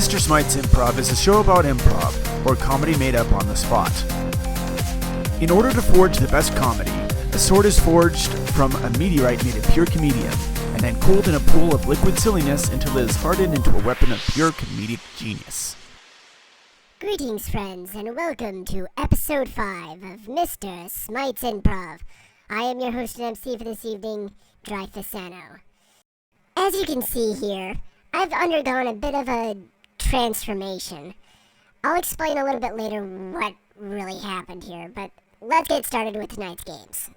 Mr. Smite's Improv is a show about improv, or comedy made up on the spot. In order to forge the best comedy, a sword is forged from a meteorite made of pure comedian, and then cooled in a pool of liquid silliness until it is hardened into a weapon of pure comedic genius. Greetings, friends, and welcome to episode 5 of Mr. Smite's Improv. I am your host and MC for this evening, Dreyfusano. As you can see here, I've undergone a bit of a transformation. I'll explain a little bit later what really happened here, but let's get started with tonight's games.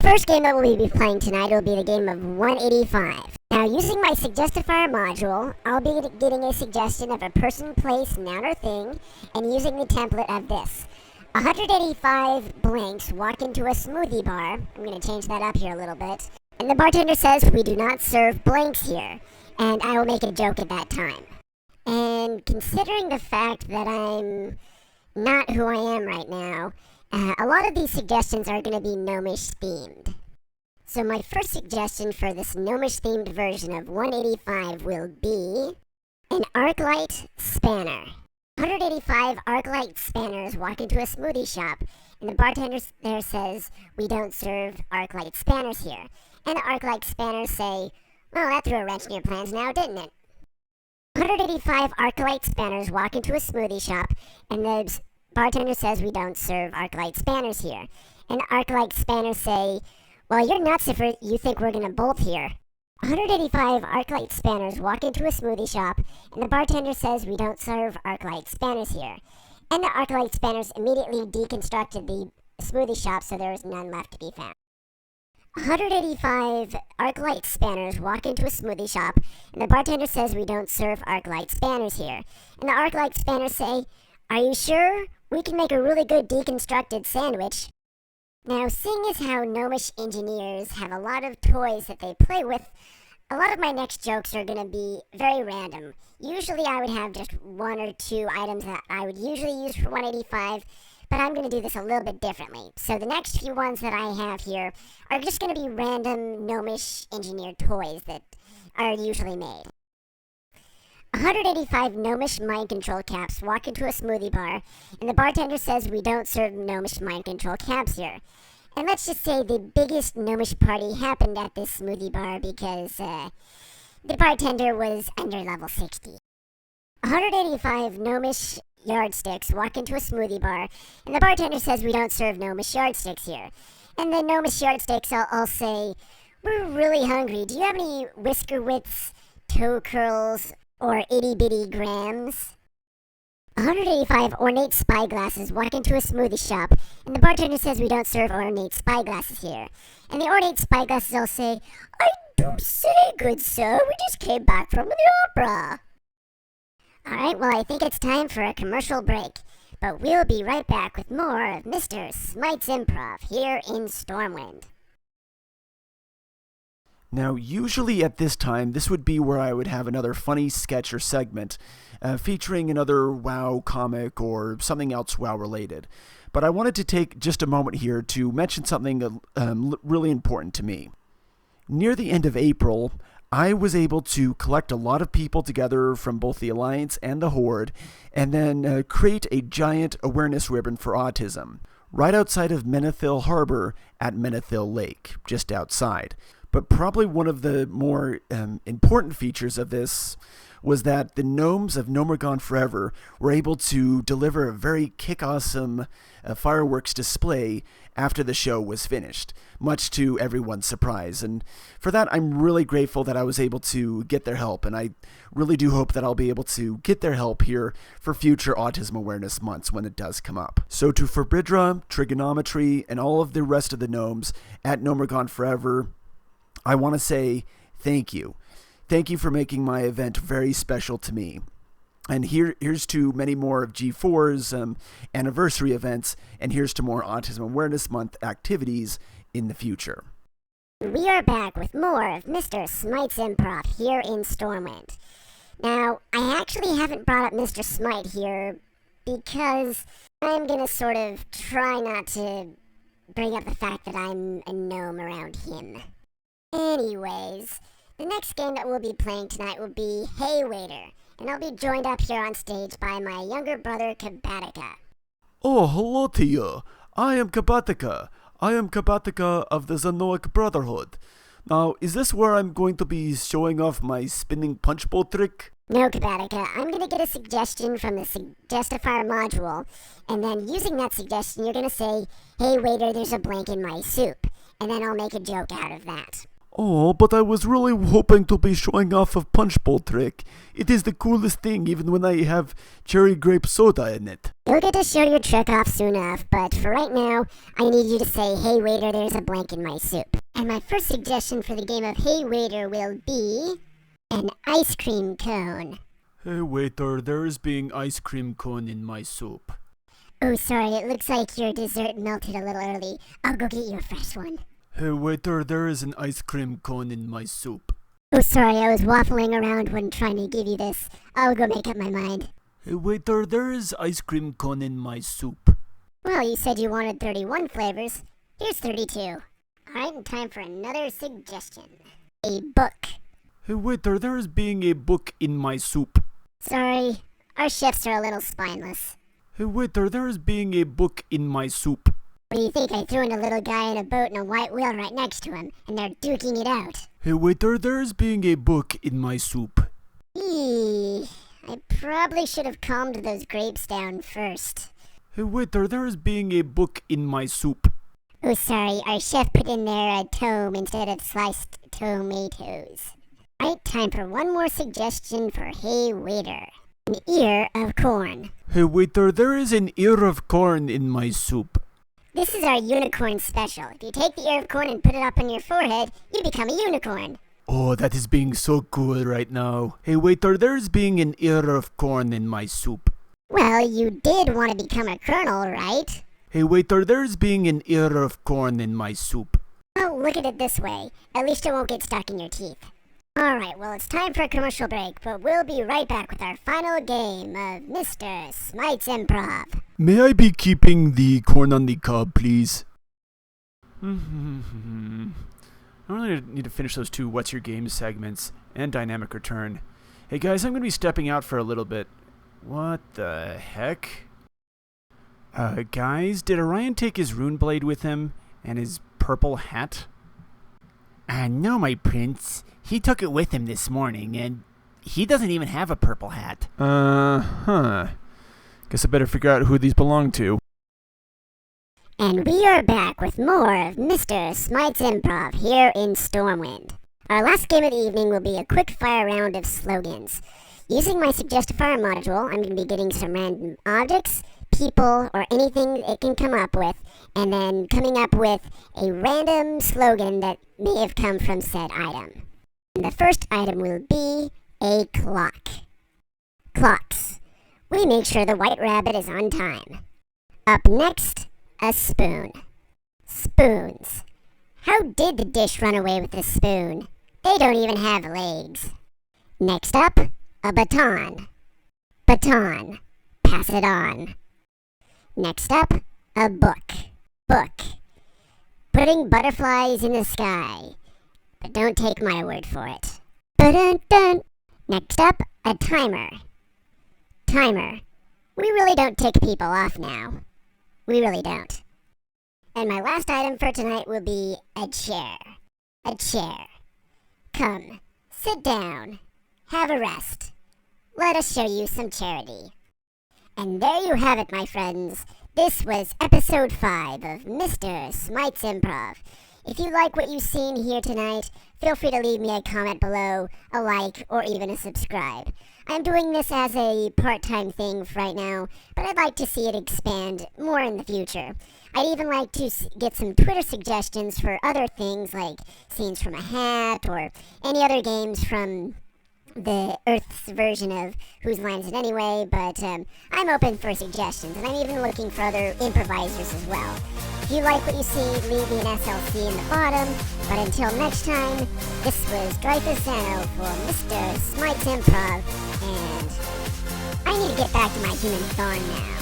First game that we'll be playing tonight will be the game of 185. Now, using my Suggestify module, I'll be getting a suggestion of a person, place, noun, or thing, and using the template of this. 185 blanks walk into a smoothie bar. I'm going to change that up here a little bit. And the bartender says we do not serve blanks here, and I will make a joke at that time. And considering the fact that I'm not who I am right now, a lot of these suggestions are going to be Gnomish themed. So my first suggestion for this Gnomish themed version of 185 will be an Arclight Spanner. 185 Arclight Spanners walk into a smoothie shop, and the bartender there says, we don't serve Arclight Spanners here. And the Arclight Spanners say, well, that threw a wrench in your plans now, didn't it? 185 Arclight Spanners walk into a smoothie shop, and the bartender says we don't serve Arclight Spanners here. And the Arclight Spanners say, well, you're nuts if you think we're gonna bolt here. 185 Arclight Spanners walk into a smoothie shop, and the bartender says we don't serve Arclight Spanners here. And the Arclight Spanners immediately deconstructed the smoothie shop, so there was none left to be found. 185 Arclight Spanners walk into a smoothie shop, and the bartender says we don't serve Arclight Spanners here. And the Arclight Spanners say, are you sure? We can make a really good deconstructed sandwich. Now, seeing as how Gnomish engineers have a lot of toys that they play with, a lot of my next jokes are going to be very random. Usually I would have just one or two items that I would usually use for 185, but I'm going to do this a little bit differently. So the next few ones that I have here are just going to be random Gnomish engineered toys that are usually made. 185 Gnomish mind control caps walk into a smoothie bar, and the bartender says we don't serve Gnomish mind control caps here. And let's just say the biggest Gnomish party happened at this smoothie bar because the bartender was under level 60. 185 Gnomish yardsticks walk into a smoothie bar, and the bartender says we don't serve Gnomish yardsticks here. And the Gnomish yardsticks all say, we're really hungry. Do you have any whisker widths, toe curls, or itty bitty grams? 185 ornate spyglasses walk into a smoothie shop, and the bartender says we don't serve ornate spyglasses here. And the ornate spyglasses all say, I do say, good sir, we just came back from the opera. Alright, well, I think it's time for a commercial break, but we'll be right back with more of Mr. Smite's Improv here in Stormwind. Now, usually at this time, this would be where I would have another funny sketch or segment featuring another WoW comic or something else WoW related. But I wanted to take just a moment here to mention something really important to me. Near the end of April, I was able to collect a lot of people together from both the Alliance and the Horde, and then create a giant awareness ribbon for autism, right outside of Menethil Harbor at Menethil Lake, just outside. But probably one of the more important features of this was that the gnomes of Gnome Are Gone Forever were able to deliver a very kick-awesome fireworks display after the show was finished, much to everyone's surprise. And for that, I'm really grateful that I was able to get their help, and I really do hope that I'll be able to get their help here for future Autism Awareness Months when it does come up. So to Forbidra, Trigonometry, and all of the rest of the gnomes at Gnome Are Gone Forever, I want to say thank you. Thank you for making my event very special to me. And here's to many more of G4's anniversary events, and here's to more Autism Awareness Month activities in the future. We are back with more of Mr. Smite's Improv here in Stormwind. Now, I actually haven't brought up Mr. Smite here because I'm going to sort of try not to bring up the fact that I'm a gnome around him. Anyways, the next game that we'll be playing tonight will be Hey Waiter, and I'll be joined up here on stage by my younger brother, Kabatica. Oh, hello to you. I am Kabatica. I am Kabatica of the Zenoic Brotherhood. Now, is this where I'm going to be showing off my spinning punch bowl trick? No, Kabatica, I'm going to get a suggestion from the Suggestifier module, and then using that suggestion, you're going to say, "Hey waiter, there's a blank in my soup," and then I'll make a joke out of that. Oh, but I was really hoping to be showing off a punch bowl trick. It is the coolest thing even when I have cherry grape soda in it. You'll get to show your trick off soon enough, but for right now, I need you to say, "Hey waiter, there's a blank in my soup." And my first suggestion for the game of Hey Waiter will be an ice cream cone. Hey waiter, there is being ice cream cone in my soup. Oh, sorry, it looks like your dessert melted a little early. I'll go get you a fresh one. Hey waiter, there is an ice cream cone in my soup. Oh, sorry, I was waffling around when trying to give you this. I'll go make up my mind. Hey waiter, there is ice cream cone in my soup. Well, you said you wanted 31 flavors. Here's 32. Alright, and time for another suggestion. A book. Hey waiter, there is being a book in my soup. Sorry, our chefs are a little spineless. Hey waiter, there is being a book in my soup. What do you think? I threw in a little guy in a boat and a white whale right next to him, and they're duking it out. Hey waiter, there is being a book in my soup. Eee, I probably should have calmed those grapes down first. Hey waiter, there is being a book in my soup. Oh, sorry, our chef put in there a tome instead of sliced tomatoes. Right, time for one more suggestion for Hey Waiter. An ear of corn. Hey waiter, there is an ear of corn in my soup. This is our unicorn special. If you take the ear of corn and put it up on your forehead, you become a unicorn. Oh, that is being so cool right now. Hey waiter, there is being an ear of corn in my soup. Well, you did want to become a colonel, right? Hey waiter, there is being an ear of corn in my soup. Oh, look at it this way. At least it won't get stuck in your teeth. Alright, well, it's time for a commercial break, but we'll be right back with our final game of Mr. Smite's Improv. May I be keeping the corn on the cob, please? I really need to finish those two What's Your Game segments and Dynamic Return. Hey guys, I'm going to be stepping out for a little bit. What the heck? Guys, did Orion take his rune blade with him and his purple hat? No, my prince. He took it with him this morning, and he doesn't even have a purple hat. Guess I better figure out who these belong to. And we are back with more of Mr. Smite's Improv here in Stormwind. Our last game of the evening will be a quick fire round of slogans. Using my Suggestifier module, I'm going to be getting some random objects, people, or anything it can come up with, and then coming up with a random slogan that may have come from said item. And the first item will be a clock. Clocks. We make sure the white rabbit is on time. Up next, a spoon. Spoons. How did the dish run away with the spoon? They don't even have legs. Next up, a baton. Baton. Pass it on. Next up, a book. Book. Putting butterflies in the sky. But don't take my word for it. Ba-dun-dun. Next up, a timer. Timer. We really don't tick people off now. We really don't. And my last item for tonight will be a chair. A chair. Come, sit down, have a rest. Let us show you some charity. And there you have it, my friends. This was episode 5 of Mr. Smite's Improv. If you like what you've seen here tonight, feel free to leave me a comment below, a like, or even a subscribe. I'm doing this as a part-time thing for right now, but I'd like to see it expand more in the future. I'd even like to get some Twitter suggestions for other things like scenes from a hat or any other games from the Earth's version of Whose Line Is It Anyway, but I'm open for suggestions, and I'm even looking for other improvisers as well. If you like what you see, leave me an SLC in the bottom, but until next time, this was Dreyfusano for Mr. Smite's Improv, and I need to get back to my human thorn now.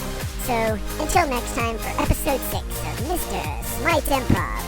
So, until next time for episode 6 of Mr. Smite's Improv.